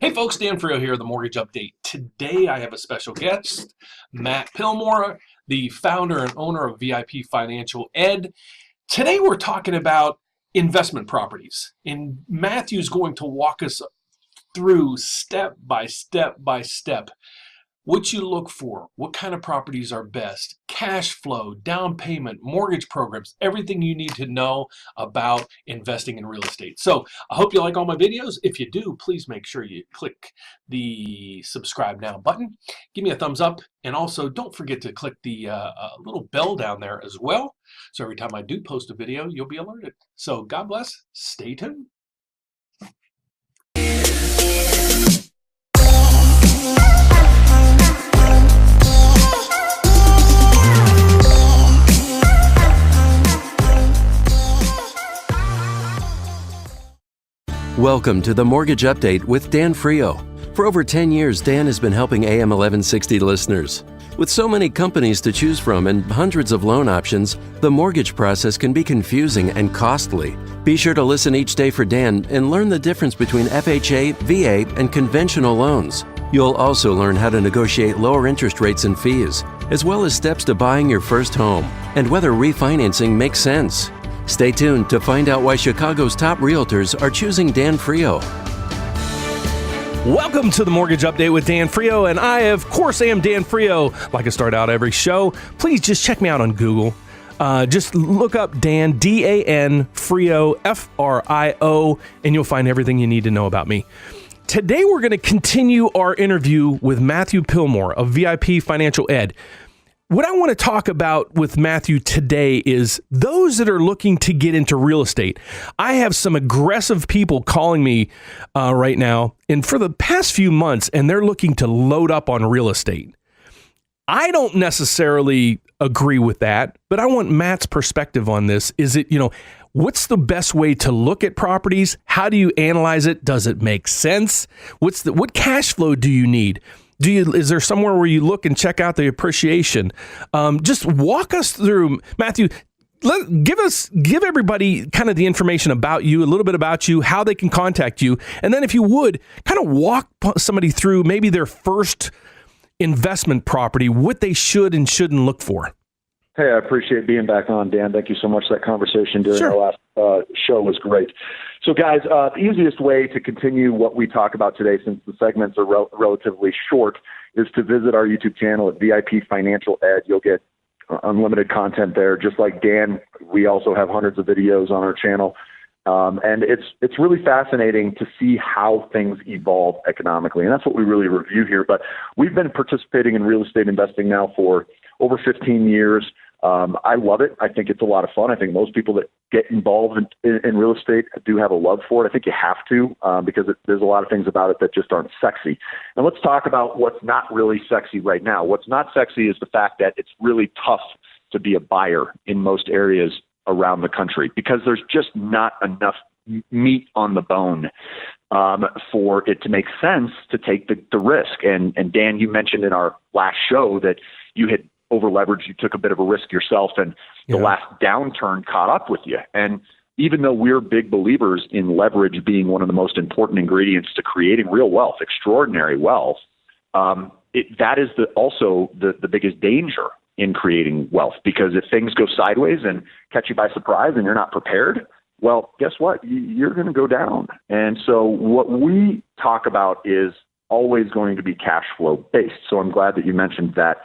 Hey folks, Dan Frio here, the Mortgage Update. Today I have a special guest, Matt Pillmore, the founder and owner of VIP Financial Ed. Today we're talking about investment properties, and Matthew's going to walk us through step by step by step what you look for, what kind of properties are best, cash flow, down payment, mortgage programs, everything you need to know about investing in real estate. So I hope you like all my videos. If you do, please make sure you click the subscribe now button. Give me a thumbs up, and also don't forget to click the little bell down there as well. So every time I do post a video, you'll be alerted. So God bless. Stay tuned. Welcome to the Mortgage Update with Dan Frio. For over 10 years, Dan has been helping AM 1160 listeners. With so many companies to choose from and hundreds of loan options, the mortgage process can be confusing and costly. Be sure to listen each day for Dan and learn the difference between FHA, VA, and conventional loans. You'll also learn how to negotiate lower interest rates and fees, as well as steps to buying your first home and whether refinancing makes sense. Stay tuned to find out why Chicago's top realtors are choosing Dan Frio. Welcome to the Mortgage Update with Dan Frio, and I, of course, am Dan Frio. Like I start out every show, please just check me out on Google. Just look up Dan, D-A-N, Frio, F-R-I-O, and you'll find everything you need to know about me. Today, we're going to continue our interview with Matthew Pillmore of VIP Financial Ed. What I want to talk about with Matthew today is those that are looking to get into real estate. I have some aggressive people calling me right now, and for the past few months, and they're looking to load up on real estate. I don't necessarily agree with that, but I want Matt's perspective on this. Is it, what's the best way to look at properties? How do you analyze it? Does it make sense? What cash flow do you need? Is there somewhere where you look and check out the appreciation? Just walk us through, Matthew. Give everybody kind of the information about you, a little bit about you, how they can contact you, and then if you would, kind of walk somebody through maybe their first investment property, what they should and shouldn't look for. Hey, I appreciate being back on, Dan. Thank you so much. That conversation during our last show was great. So, guys, the easiest way to continue what we talk about today, since the segments are relatively short, is to visit our YouTube channel at VIP Financial Ed. You'll get unlimited content there. Just like Dan, we also have hundreds of videos on our channel. And it's really fascinating to see how things evolve economically. And that's what we really review here. But we've been participating in real estate investing now for over 15 years. I love it. I think it's a lot of fun. I think most people that get involved in real estate do have a love for it. I think you have to because there's a lot of things about it that just aren't sexy. And let's talk about what's not really sexy right now. What's not sexy is the fact that it's really tough to be a buyer in most areas around the country because there's just not enough meat on the bone for it to make sense to take the risk. And Dan, you mentioned in our last show that you had over-leveraged, you took a bit of a risk yourself, and the last downturn caught up with you. And even though we're big believers in leverage being one of the most important ingredients to creating real wealth, extraordinary wealth, that is also the biggest danger in creating wealth, because if things go sideways and catch you by surprise and you're not prepared, well, guess what? You're going to go down. And so what we talk about is always going to be cash flow based. So I'm glad that you mentioned that.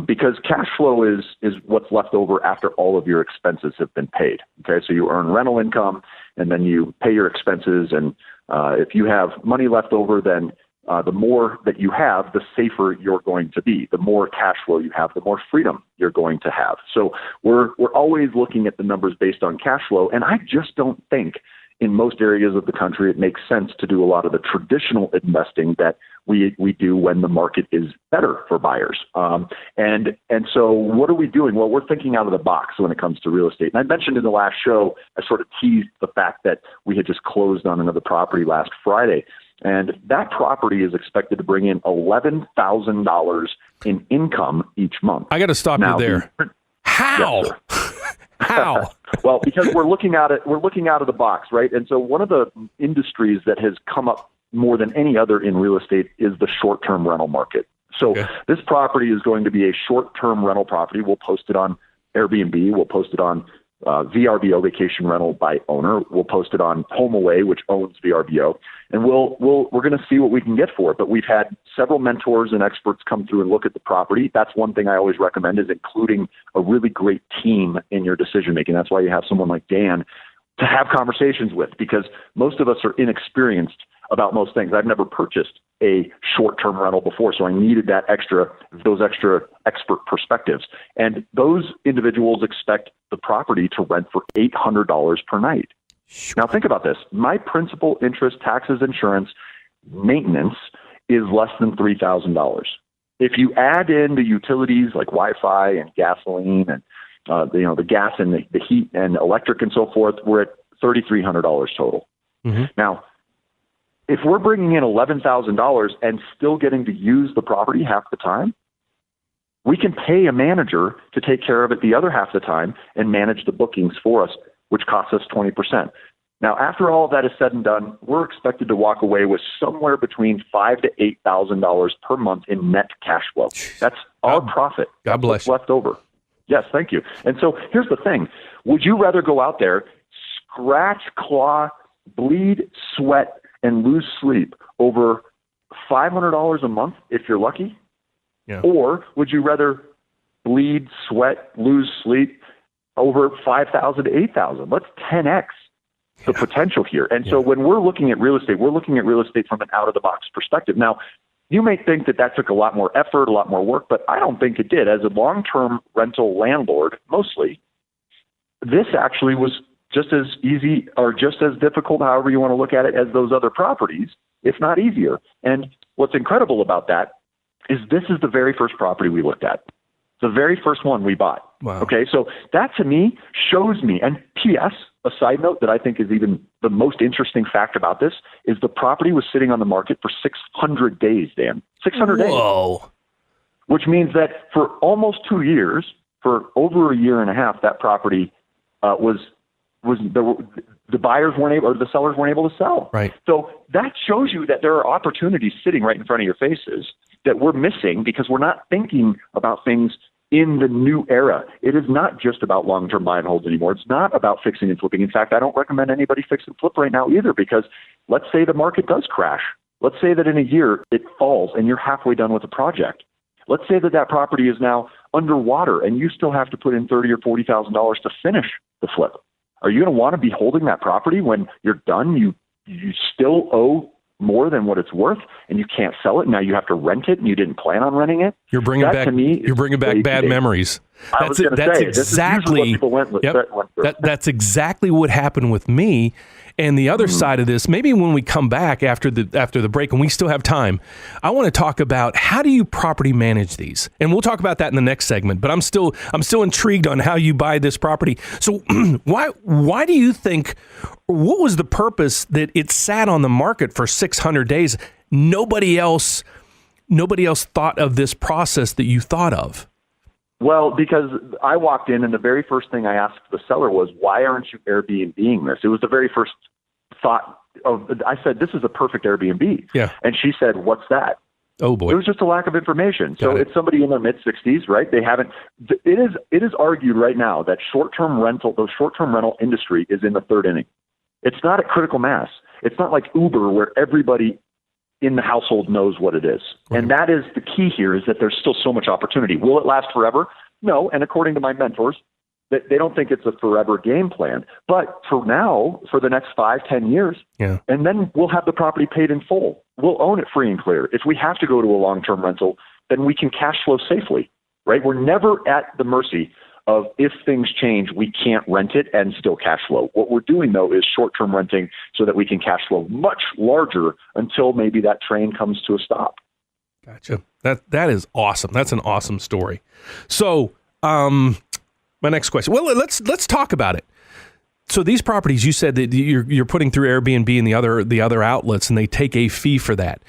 Because cash flow is what's left over after all of your expenses have been paid. Okay, so you earn rental income and then you pay your expenses. And if you have money left over, then the more that you have, the safer you're going to be. The more cash flow you have, the more freedom you're going to have. So we're always looking at the numbers based on cash flow. And I just don't think in most areas of the country it makes sense to do a lot of the traditional investing that we do when the market is better for buyers. And so what are we doing? Well, we're thinking out of the box when it comes to real estate. And I mentioned in the last show, I sort of teased the fact that we had just closed on another property last Friday. And that property is expected to bring in $11,000 in income each month. I got to stop you there. How? Yes, How? Well, because we're looking out of the box, right? And so one of the industries that has come up more than any other in real estate is the short-term rental market. So this property is going to be a short-term rental property. We'll post it on Airbnb. We'll post it on VRBO, Vacation Rental by Owner. We'll post it on HomeAway, which owns VRBO, and we're going to see what we can get for it. But we've had several mentors and experts come through and look at the property. That's one thing I always recommend, is including a really great team in your decision making. That's why you have someone like Dan to have conversations with, because most of us are inexperienced about most things. I've never purchased a short-term rental before, so I needed those extra expert perspectives. And those individuals expect the property to rent for $800 per night. Now think about this. My principal, interest, taxes, insurance, maintenance is less than $3,000. If you add in the utilities like Wi-Fi and gasoline and the gas and the heat and electric and so forth, we're at $3,300 total. Mm-hmm. Now, if we're bringing in $11,000 and still getting to use the property half the time, we can pay a manager to take care of it the other half the time and manage the bookings for us, which costs us 20%. Now, after all of that is said and done, we're expected to walk away with somewhere between $5,000 to $8,000 per month in net cash flow. That's our profit. God bless you. Left over. Yes, thank you. And so here's the thing. Would you rather go out there, scratch, claw, bleed, sweat, and lose sleep over $500 a month if you're lucky? Yeah. Or would you rather bleed, sweat, lose sleep over $5,000 to $8,000? Let's 10x the potential here. And so when we're looking at real estate, we're looking at real estate from an out-of-the-box perspective. Now, you may think that took a lot more effort, a lot more work, but I don't think it did. As a long-term rental landlord, mostly, this actually was just as easy or just as difficult, however you want to look at it, as those other properties, if not easier. And what's incredible about that is this is the very first property we looked at. The very first one we bought. Wow. Okay, so that to me shows me, and P.S., a side note that I think is even the most interesting fact about this is the property was sitting on the market for 600 days, Dan. 600 days. Whoa. Which means that for almost 2 years, for over a year and a half, that property the buyers weren't able, or the sellers weren't able to sell. Right. So that shows you that there are opportunities sitting right in front of your faces that we're missing because we're not thinking about things in the new era. It is not just about long-term buy and holds anymore. It's not about fixing and flipping. In fact, I don't recommend anybody fix and flip right now either, because let's say the market does crash. Let's say that in a year it falls and you're halfway done with the project. Let's say that property is now underwater and you still have to put in $30,000 or $40,000 to finish the flip. Are you going to want to be holding that property when you're done? You still owe more than what it's worth, and you can't sell it. Now you have to rent it, and you didn't plan on renting it. You're bringing back bad memories. That's exactly what happened with me. And the other side of this, maybe when we come back after the break, and we still have time, I want to talk about how do you property manage these, and we'll talk about that in the next segment. But I'm still intrigued on how you buy this property. So why do you think? What was the purpose that it sat on the market for 600 days? Nobody else thought of this process that you thought of. Well, because I walked in and the very first thing I asked the seller was, why aren't you Airbnb-ing this? It was the very first thought I said, this is a perfect Airbnb. Yeah. And she said, what's that? Oh boy. It was just a lack of information. So it's somebody in their mid-60s, right? It is argued right now that the short-term rental industry is in the third inning. It's not at critical mass. It's not like Uber where everybody in the household knows what it is. Right. And that is the key here, is that there's still so much opportunity. Will it last forever? No. And according to my mentors, they don't think it's a forever game plan. But for now, for the next 5-10 years, and then we'll have the property paid in full. We'll own it free and clear. If we have to go to a long-term rental, then we can cash flow safely, right? We're never at the mercy of, if things change, we can't rent it and still cash flow. What we're doing, though, is short-term renting so that we can cash flow much larger until maybe that train comes to a stop. Gotcha. That is awesome. That's an awesome story. So, my next question. Well, let's talk about it. So these properties, you said that you're putting through Airbnb and the other outlets, and they take a fee for that.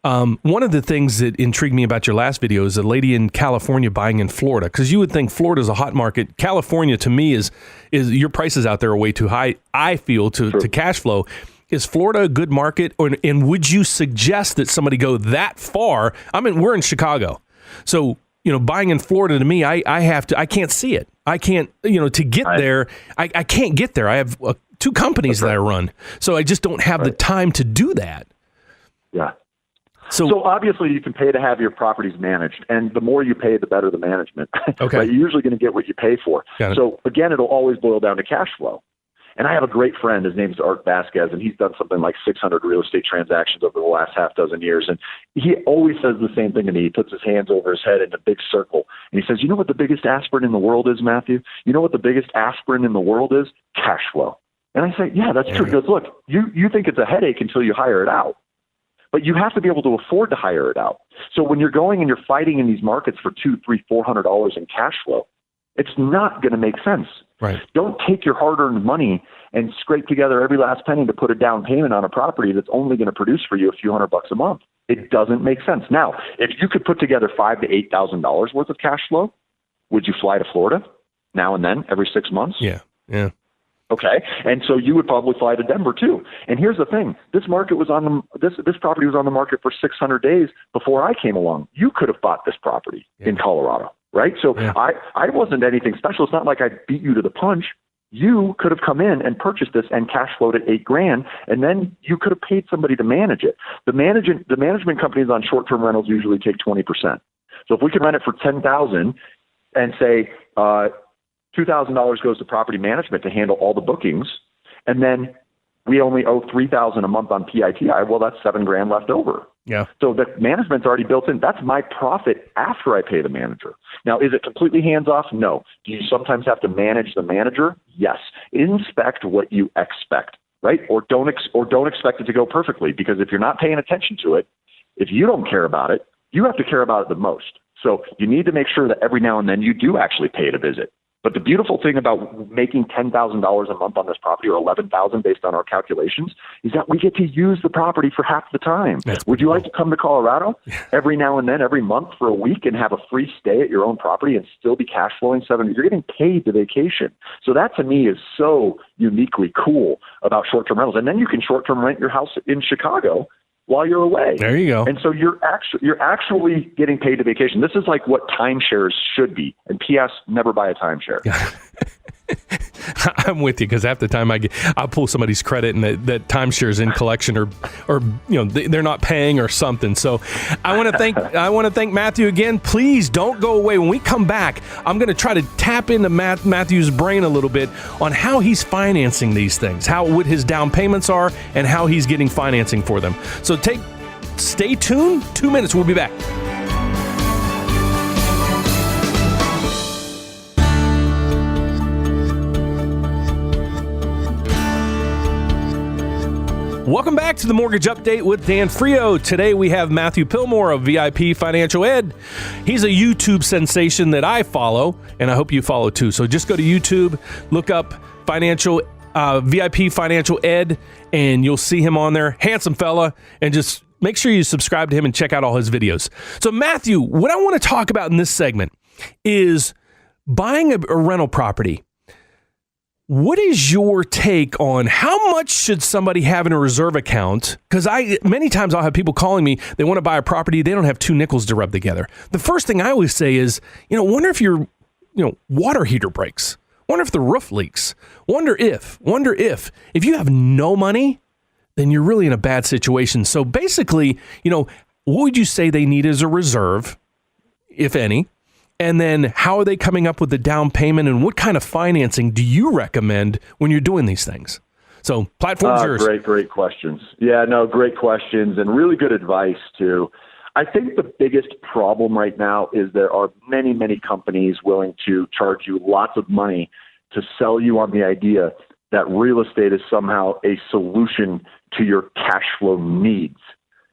One of the things that intrigued me about your last video is a lady in California buying in Florida, because you would think Florida is a hot market. California, to me, is your prices out there are way too high, I feel, to cash flow. Is Florida a good market? And would you suggest that somebody go that far? I mean, we're in Chicago. So, buying in Florida, to me, I can't see it. I can't, to get there, I can't get there. I have 2 companies that I run. So I just don't have the time to do that. Yeah. So obviously you can pay to have your properties managed, and the more you pay, the better the management. Okay. Right? You're usually going to get what you pay for. So again, it'll always boil down to cash flow. And I have a great friend. His name's Art Vasquez, and he's done something like 600 real estate transactions over the last half dozen years. And he always says the same thing to me. He puts his hands over his head in a big circle, and he says, "You know what the biggest aspirin in the world is, Matthew? You know what the biggest aspirin in the world is? Cash flow." And I say, "Yeah, that's true." He goes, "Look, you think it's a headache until you hire it out. But you have to be able to afford to hire it out. So when you're going and you're fighting in these markets for $200, $300, $400 in cash flow, it's not going to make sense. Right. Don't take your hard-earned money and scrape together every last penny to put a down payment on a property that's only going to produce for you a few $100 a month. It doesn't make sense. Now, if you could put together $5,000 to $8,000 worth of cash flow, would you fly to Florida now and then every 6 months? Yeah. Okay, and so you would probably fly to Denver too. And here's the thing: this property was on the market for 600 days before I came along. You could have bought this property in Colorado, right? So I wasn't anything special. It's not like I beat you to the punch. You could have come in and purchased this and cash flowed at $8,000, and then you could have paid somebody to manage it. The management companies on short-term rentals usually take 20%. So if we could rent it for $10,000 and say $2,000 goes to property management to handle all the bookings, and then we only owe $3,000 a month on PITI. Well, that's $7,000 left over. Yeah. So the management's already built in. That's my profit after I pay the manager. Now, is it completely hands off? No. Do you sometimes have to manage the manager? Yes. Inspect what you expect, right? Or don't expect it to go perfectly, because if you're not paying attention to it, if you don't care about it, you have to care about it the most. So you need to make sure that every now and then you do actually pay to visit. But the beautiful thing about making $10,000 a month on this property, or $11,000 based on our calculations, is that we get to use the property for half the time. Would you like to come to Colorado every now and then, every month for a week, and have a free stay at your own property and still be cash flowing $7,000? You're getting paid to vacation. So that to me is so uniquely cool about short-term rentals. And then you can short-term rent your house in Chicago while you're away. There you go. And so you're actually getting paid to vacation. This is like what timeshares should be. And P.S., never buy a timeshare. I'm with you, because half the time I'll pull somebody's credit and that timeshare's in collection or they're not paying or something. So I want to thank Matthew again. Please don't go away. When we come back, I'm going to try to tap into Matthew's brain a little bit on how he's financing these things, what his down payments are, and how he's getting financing for them. So stay tuned. 2 minutes. We'll be back. Welcome back to the Mortgage Update with Dan Frio. Today we have Matthew Pillmore of VIP Financial Ed. He's a YouTube sensation that I follow, and I hope you follow too. So just go to YouTube, look up VIP Financial Ed, and you'll see him on there. Handsome fella, and just make sure you subscribe to him and check out all his videos. So Matthew, what I want to talk about in this segment is buying a rental property. What is your take on how much should somebody have in a reserve account? Because many times I'll have people calling me, they want to buy a property, they don't have 2 nickels to rub together. The first thing I always say is, wonder if your water heater breaks. Wonder if the roof leaks. Wonder if you have no money, then you're really in a bad situation. So basically, what would you say they need as a reserve, if any? And then how are they coming up with the down payment, and what kind of financing do you recommend when you're doing these things? So platform's yours. Great questions. Yeah, no, great questions and really good advice too. I think the biggest problem right now is there are many, many companies willing to charge you lots of money to sell you on the idea that real estate is somehow a solution to your cash flow needs.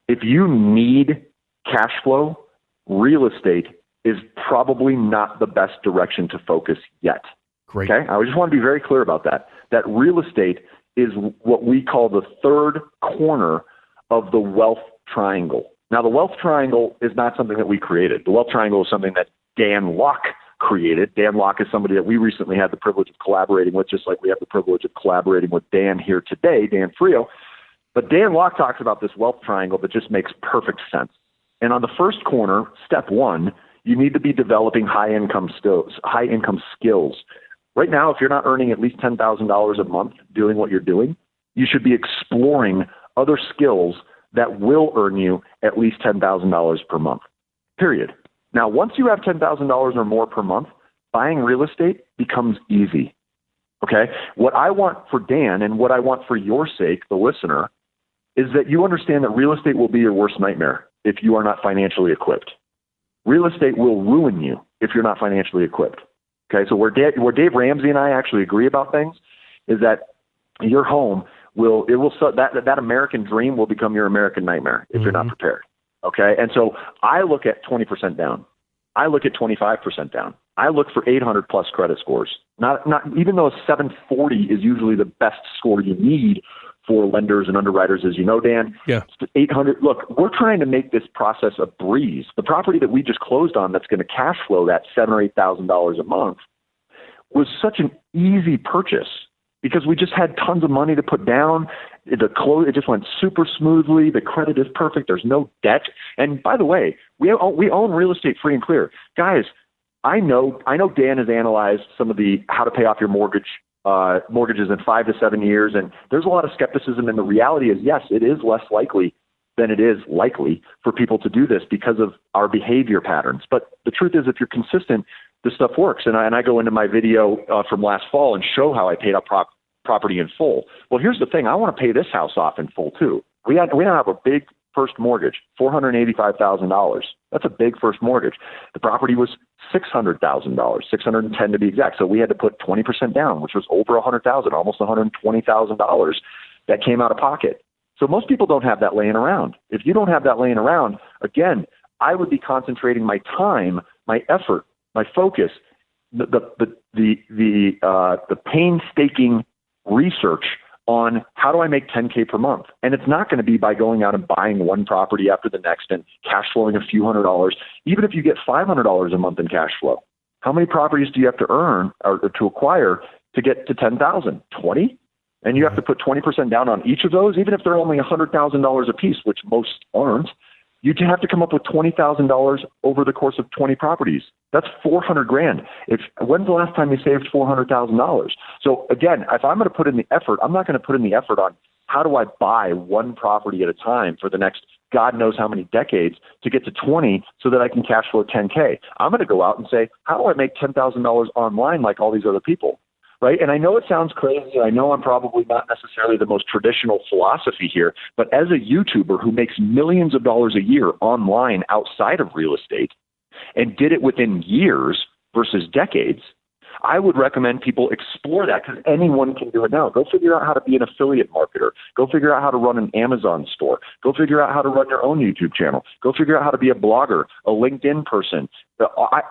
If you need cash flow, real estate is probably not the best direction to focus yet. Great. Okay? I just want to be very clear about that. That real estate is what we call the third corner of the wealth triangle. Now, the wealth triangle is not something that we created. The wealth triangle is something that Dan Locke created. Dan Locke is somebody that we recently had the privilege of collaborating with, just like we have the privilege of collaborating with Dan here today, Dan Frio. But Dan Locke talks about this wealth triangle that just makes perfect sense. And on the first corner, step one, you need to be developing high income skills. Right now, if you're not earning at least $10,000 a month doing what you're doing, you should be exploring other skills that will earn you at least $10,000 per month, period. Now, once you have $10,000 or more per month, buying real estate becomes easy, okay? What I want for Dan and what I want for your sake, the listener, is that you understand that real estate will be your worst nightmare if you are not financially equipped. Real estate will ruin you if you're not financially equipped, okay? So where Dave Ramsey and I actually agree about things is that your home that American dream will become your American nightmare if you're not prepared. Okay. And so I look at 20% down. I look at 25% down. I look for 800 plus credit scores. Not even though a 740 is usually the best score you need for lenders and underwriters, as you know, Dan. Yeah. 800. Look, we're trying to make this process a breeze. The property that we just closed on that's going to cash flow that $7,000 or $8,000 a month was such an easy purchase, because we just had tons of money to put down. It just went super smoothly. The credit is perfect. There's no debt. And by the way, we own real estate free and clear. Guys, I know Dan has analyzed some of the how to pay off your mortgages in 5 to 7 years. And there's a lot of skepticism. And the reality is, yes, it is less likely than it is likely for people to do this because of our behavior patterns. But the truth is, if you're consistent, this stuff works. And I go into my video from last fall and show how I paid up property in full. Well, here's the thing. I want to pay this house off in full too. We don't have a big first mortgage, $485,000. That's a big first mortgage. The property was $600,000, $610 to be exact. So we had to put 20% down, which was over $100,000, almost $120,000 that came out of pocket. So most people don't have that laying around. If you don't have that laying around, again, I would be concentrating my time, my effort, my focus, the painstaking research on how do I make $10K per month. And it's not going to be by going out and buying one property after the next and cash flowing a few $100s. Even if you get $500 a month in cash flow, how many properties do you have to earn or to acquire to get to 10,000? 20? And you have to put 20% down on each of those, even if they're only $100,000 a piece, which most aren't. You'd have to come up with $20,000 over the course of 20 properties. That's $400,000. When's the last time you saved $400,000? So again, if I'm going to put in the effort, I'm not going to put in the effort on how do I buy one property at a time for the next God knows how many decades to get to 20 so that I can cash flow 10K. I'm going to go out and say, how do I make $10,000 online like all these other people? Right? And I know it sounds crazy. I know I'm probably not necessarily the most traditional philosophy here, but as a YouTuber who makes millions of dollars a year online outside of real estate and did it within years versus decades, I would recommend people explore that, because anyone can do it now. Go figure out how to be an affiliate marketer. Go figure out how to run an Amazon store. Go figure out how to run your own YouTube channel. Go figure out how to be a blogger, a LinkedIn person.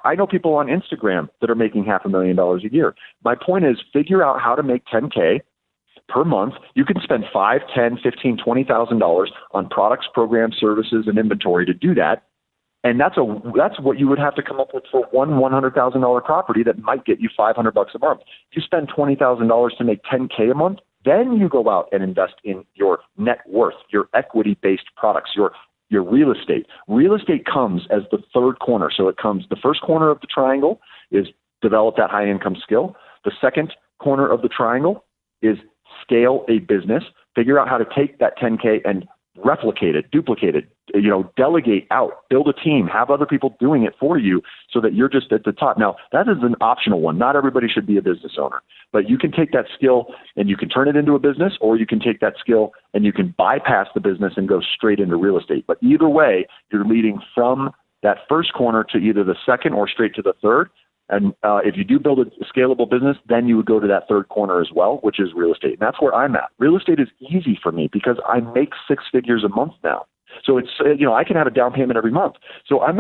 I know people on Instagram that are making $500,000 a year. My point is, figure out how to make 10K per month. You can spend $5, $10, $15, $20,000 on products, programs, services, and inventory to do that. And that's what you would have to come up with for one $100,000 property that might get you $500 a month. If you spend $20,000 to make $10K a month, then you go out and invest in your net worth, your equity-based products, your real estate. Real estate comes as the third corner. So it comes, the first corner of the triangle is develop that high income skill. The second corner of the triangle is scale a business, figure out how to take that 10K and replicate it, duplicate it, delegate out, build a team, have other people doing it for you so that you're just at the top. Now, that is an optional one. Not everybody should be a business owner, but you can take that skill and you can turn it into a business, or you can take that skill and you can bypass the business and go straight into real estate. But either way, you're leading from that first corner to either the second or straight to the third. And if you do build a scalable business, then you would go to that third corner as well, which is real estate. And that's where I'm at. Real estate is easy for me because I make 6 figures a month now. So it's, I can have a down payment every month. So I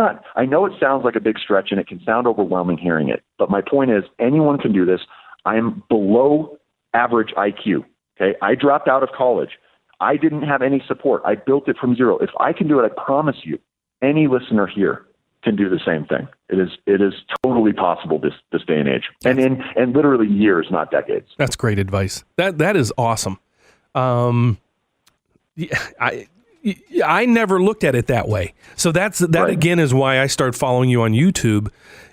know it sounds like a big stretch and it can sound overwhelming hearing it. But my point is, anyone can do this. I am below average IQ. Okay. I dropped out of college. I didn't have any support. I built it from zero. If I can do it, I promise you, any listener here can do the same thing. It is totally possible this day and age, and literally years, not decades. That's great advice. That is awesome. I never looked at it that way. So that Right. again is why I started following you on YouTube,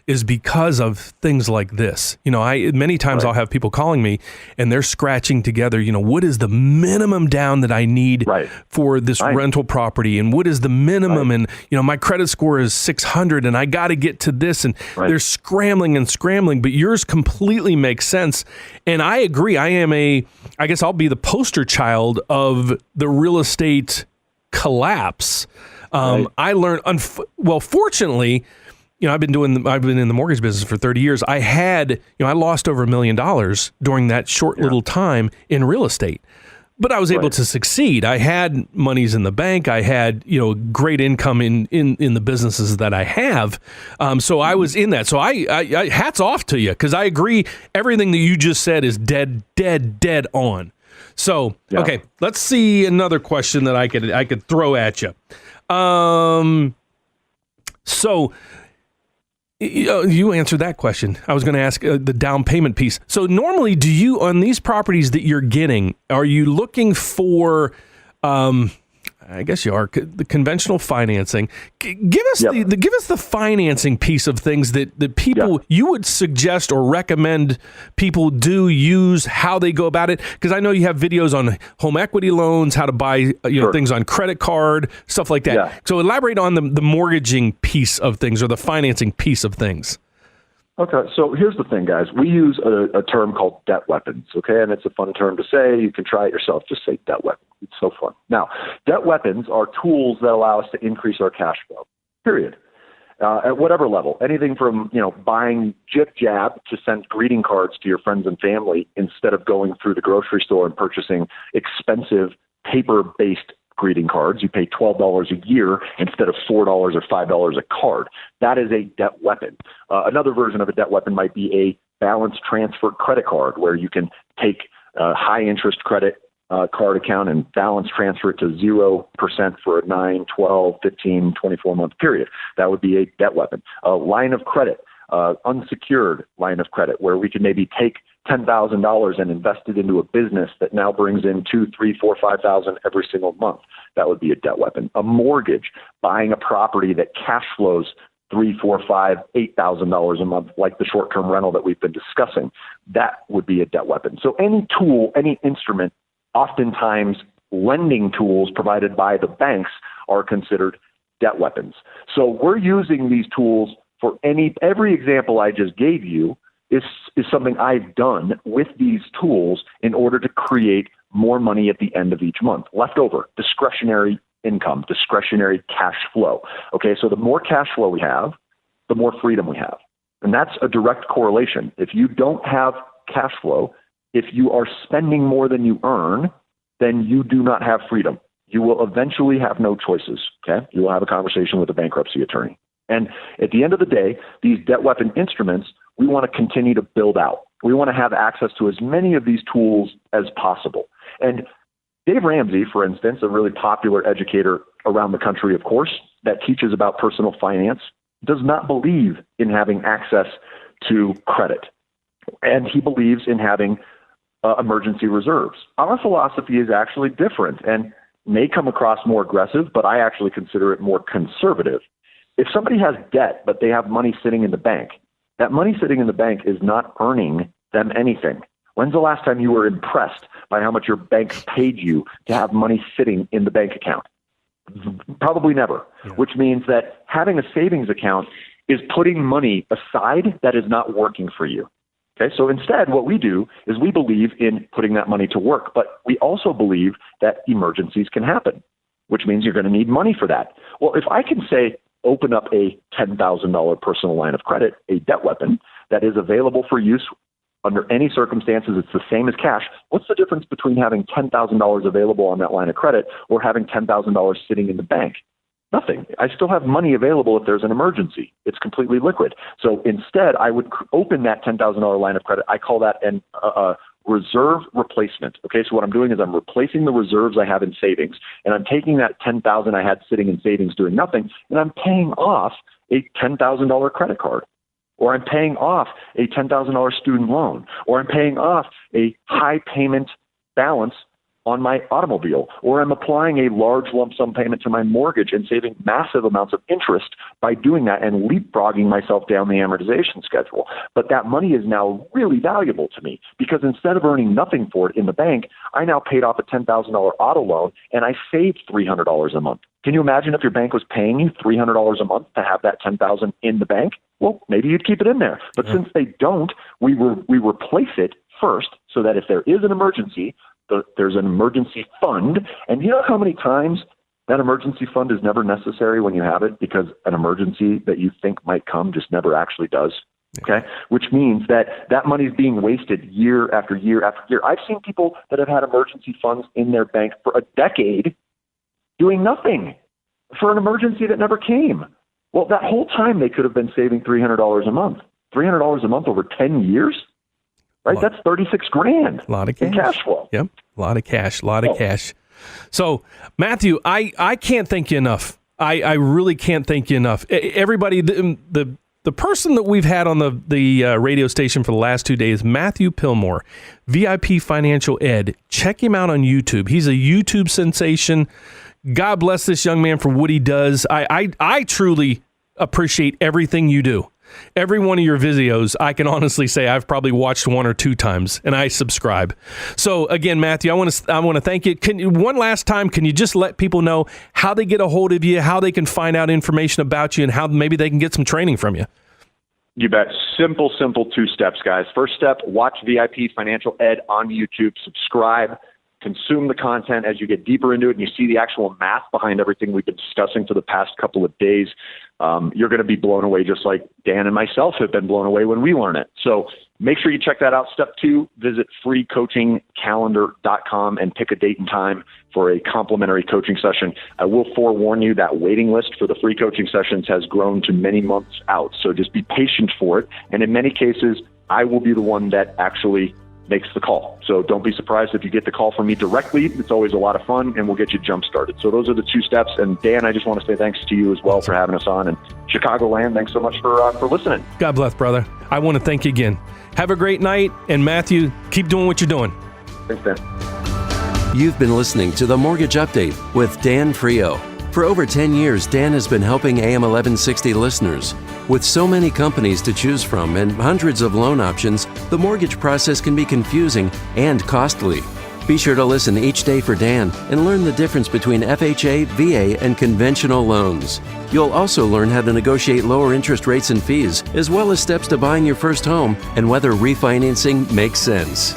is because of things like this. Many times Right. I'll have people calling me and they're scratching together, what is the minimum down that I need Right. for this Right. rental property, and what is the minimum, Right. and my credit score is 600 and I got to get to this, and Right. they're scrambling, but yours completely makes sense. And I agree. I guess I'll be the poster child of the real estate collapse. Right. I learned, fortunately, I've been in the mortgage business for 30 years. I lost over $1 million during that short little time in real estate, but I was able to succeed. I had monies in the bank. I had, great income in the businesses that I have. So I was in that. So I hats off to you, because I agree. Everything that you just said is dead on. So, okay, let's see another question that I could throw at you. So you answered that question. I was going to ask the down payment piece. So normally, do you, on these properties that you're getting, are you looking for, I guess you are, the conventional financing? Give us give us the financing piece of things that people you would suggest or recommend people use, how they go about it. Because I know you have videos on home equity loans, how to buy things on credit card, stuff like that. Yeah. So elaborate on the mortgaging piece of things, or the financing piece of things. Okay, so here's the thing, guys. We use a term called debt weapons, okay? And it's a fun term to say. You can try it yourself. Just say debt weapon. It's so fun. Now, debt weapons are tools that allow us to increase our cash flow, period. At whatever level. Anything from, buying Jip Jab to send greeting cards to your friends and family instead of going through the grocery store and purchasing expensive paper-based greeting cards. You pay $12 a year instead of $4 or $5 a card. That is a debt weapon. Another version of a debt weapon might be a balance transfer credit card, where you can take a high interest credit card account and balance transfer it to 0% for a 9, 12, 15, 24-month period. That would be a debt weapon. A line of credit, unsecured line of credit, where we can maybe take $10,000 and invest it into a business that now brings in $2,000, $3,000, $4,000, $5,000 every single month. That would be a debt weapon. A mortgage, buying a property that cash flows $3,000, $4,000, $5,000, $8,000 a month, like the short-term rental that we've been discussing. That would be a debt weapon. So any tool, any instrument, oftentimes lending tools provided by the banks, are considered debt weapons. So we're using these tools for every example I just gave you is something I've done with these tools in order to create more money at the end of each month. Leftover, discretionary income, discretionary cash flow. Okay, so the more cash flow we have, the more freedom we have. And that's a direct correlation. If you don't have cash flow, if you are spending more than you earn, then you do not have freedom. You will eventually have no choices. Okay, you will have a conversation with a bankruptcy attorney. And at the end of the day, these debt weapon instruments, we want to continue to build out. We want to have access to as many of these tools as possible. And Dave Ramsey, for instance, a really popular educator around the country, of course, that teaches about personal finance, does not believe in having access to credit. And he believes in having emergency reserves. Our philosophy is actually different and may come across more aggressive, but I actually consider it more conservative. If somebody has debt, but they have money sitting in the bank, that money sitting in the bank is not earning them anything. When's the last time you were impressed by how much your bank paid you to have money sitting in the bank account? Probably never, which means that having a savings account is putting money aside that is not working for you. Okay, so instead, what we do is we believe in putting that money to work, but we also believe that emergencies can happen, which means you're going to need money for that. Well, if I can say, open up a $10,000 personal line of credit, a debt weapon that is available for use under any circumstances, it's the same as cash. What's the difference between having $10,000 available on that line of credit or having $10,000 sitting in the bank? Nothing. I still have money available if there's an emergency. It's completely liquid. So instead, I would open that $10,000 line of credit. I call that a reserve replacement. Okay, so what I'm doing is I'm replacing the reserves I have in savings, and I'm taking that $10,000 I had sitting in savings doing nothing, and I'm paying off a $10,000 credit card, or I'm paying off a $10,000 student loan, or I'm paying off a high payment balance on my automobile, or I'm applying a large lump sum payment to my mortgage and saving massive amounts of interest by doing that and leapfrogging myself down the amortization schedule. But that money is now really valuable to me because instead of earning nothing for it in the bank, I now paid off a $10,000 auto loan and I saved $300 a month. Can you imagine if your bank was paying you $300 a month to have that $10,000 in the bank? Well, maybe you'd keep it in there. But since they don't, we replace it first so that if there is an emergency, there's an emergency fund. And you know how many times that emergency fund is never necessary when you have it because an emergency that you think might come just never actually does. Okay. Which means that money is being wasted year after year after year. I've seen people that have had emergency funds in their bank for a decade doing nothing for an emergency that never came. Well, that whole time they could have been saving $300 a month. $300 a month over 10 years? Right, that's $36,000. A lot of cash. In cash flow. Yep, a lot of cash, cash. So, Matthew, I can't thank you enough. I really can't thank you enough. Everybody, the person that we've had on the radio station for the last 2 days, Matthew Pillmore, VIP Financial Ed. Check him out on YouTube. He's a YouTube sensation. God bless this young man for what he does. I truly appreciate everything you do. Every one of your videos, I can honestly say I've probably watched 1 or 2 times, and I subscribe. So again, Matthew, I want to thank you. One last time, can you just let people know how they get a hold of you, how they can find out information about you, and how maybe they can get some training from you? You bet. Simple 2 steps, guys. First step, watch VIP Financial Ed on YouTube. Subscribe. Consume the content as you get deeper into it and you see the actual math behind everything we've been discussing for the past couple of days. You're going to be blown away just like Dan and myself have been blown away when we learn it. So make sure you check that out. Step 2, visit freecoachingcalendar.com and pick a date and time for a complimentary coaching session. I will forewarn you that waiting list for the free coaching sessions has grown to many months out. So just be patient for it. And in many cases, I will be the one that actually makes the call. So don't be surprised if you get the call from me directly. It's always a lot of fun and we'll get you jump started. So those are the 2 steps. And Dan, I just want to say thanks to you as well for having us on. And Chicagoland, thanks so much for listening. God bless, brother. I want to thank you again. Have a great night. And Matthew, keep doing what you're doing. Thanks, Dan. You've been listening to The Mortgage Update with Dan Frio. For over 10 years, Dan has been helping AM 1160 listeners. With so many companies to choose from and hundreds of loan options, the mortgage process can be confusing and costly. Be sure to listen each day for Dan and learn the difference between FHA, VA, and conventional loans. You'll also learn how to negotiate lower interest rates and fees, as well as steps to buying your first home and whether refinancing makes sense.